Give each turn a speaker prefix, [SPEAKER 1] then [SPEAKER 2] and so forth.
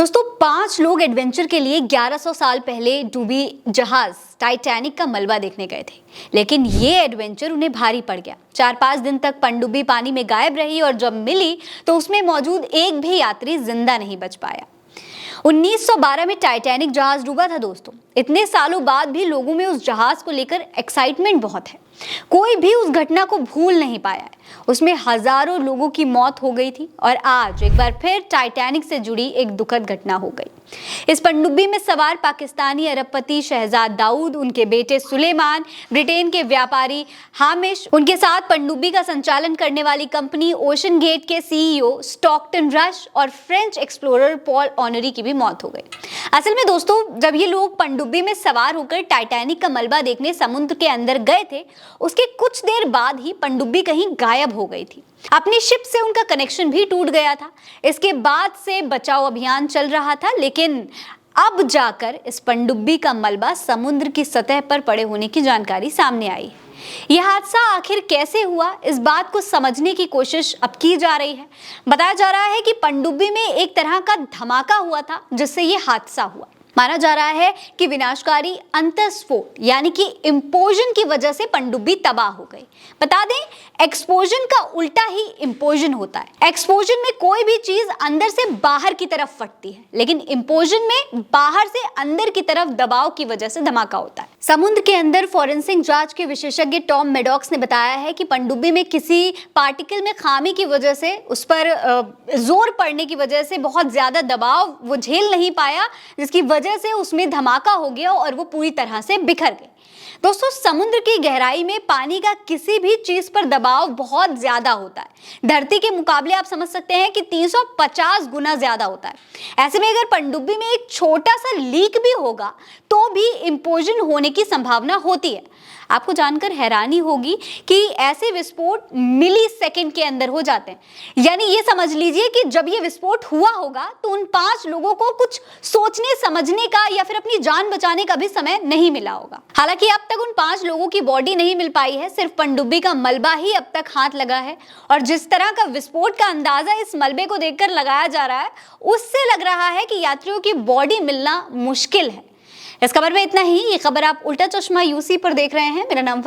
[SPEAKER 1] दोस्तों 5 लोग एडवेंचर के लिए 1100 साल पहले डूबी जहाज टाइटैनिक का मलबा देखने गए थे, लेकिन ये एडवेंचर उन्हें भारी पड़ गया। 4-5 दिन तक पनडुब्बी पानी में गायब रही और जब मिली तो उसमें मौजूद एक भी यात्री जिंदा नहीं बच पाया। 1912 में टाइटैनिक जहाज डूबा था दोस्तों। इतने सालों बाद भी लोगों में उस जहाज को लेकर एक्साइटमेंट बहुत है। कोई भी उस घटना को भूल नहीं पाया है। उसमें हजारों लोगों की मौत हो गई थी और आज एक बार फिर टाइटैनिक से जुड़ी एक दुखद घटना हो गई। इस पनडुब्बी में सवार पाकिस्तानी अरबपति शहजाद दाऊद, उनके बेटे सुलेमान, ब्रिटेन के व्यापारी हामिश, उनके साथ पनडुब्बी का संचालन करने वाली कंपनी ओशन गेट के सीईओ स्टॉकटन रश और फ्रेंच एक्सप्लोरर पॉल ऑनरी की भी मौत हो गई। असल में दोस्तों, जब ये लोग पनडुब्बी में सवार होकर टाइटैनिक का मलबा देखने समुद्र के अंदर गए थे, उसके कुछ देर बाद ही पनडुब्बी कहीं गायब हो गई थी। अपनी शिप से उनका कनेक्शन भी टूट गया था। इसके बाद से बचाव अभियान चल रहा था, लेकिन अब जाकर इस पनडुब्बी का मलबा समुद्र की सतह पर पड़े होने की जानकारी सामने आई। यह हादसा आखिर कैसे हुआ, इस बात को समझने की कोशिश अब की जा रही है। बताया जा रहा है कि पनडुब्बी में एक तरह का धमाका हुआ था जिससे यह हादसा हुआ। माना जा रहा है कि विनाशकारी अंतस्फोट यानी कि इंपोजन की वजह से पनडुब्बी तबाह हो गई। बता दें, एक्सपोजन का उल्टा ही इंपोजन होता है। एक्सपोजन में कोई भी चीज अंदर से बाहर की तरफ फटती है, लेकिन इंपोजन में बाहर से अंदर की तरफ दबाव की वजह से धमाका होता है। समुद्र के अंदर फॉरेंसिक जांच के विशेषज्ञ टॉम मेडॉक्स ने बताया है कि पनडुब्बी में किसी पार्टिकल में खामी की वजह से, उस पर जोर पड़ने की वजह से बहुत ज्यादा दबाव वो झेल नहीं पाया, जिसकी वजह से उसमें धमाका हो गया और वो पूरी तरह से बिखर गई। दोस्तों, समुद्र की गहराई में पानी का किसी भी चीज पर दबाव बहुत ज्यादा होता है। धरती के मुकाबले आप समझ सकते हैं कि 350 गुना ज्यादा होता है। ऐसे में अगर पनडुब्बी में एक छोटा सा लीक भी होगा तो भी इंपोजन होने की संभावना होती है। आपको जानकर हैरानी होगी कि ऐसे विस्फोट मिली सेकेंड के अंदर हो जाते हैं। यानी ये समझ लीजिए कि जब ये विस्फोट हुआ होगा तो उन 5 लोगों को कुछ सोचने समझने का या फिर अपनी जान बचाने का भी समय नहीं मिला होगा। हालांकि अब तक उन 5 लोगों की बॉडी नहीं मिल पाई है, सिर्फ पनडुब्बी का मलबा ही अब तक हाथ लगा है। और जिस तरह का विस्फोट का अंदाजा इस मलबे को देखकर लगाया जा रहा है, उससे लग रहा है कि यात्रियों की बॉडी मिलना मुश्किल है। इस खबर में इतना ही। ये खबर आप उल्टा चश्मा यूसी पर देख रहे हैं। मेरा नाम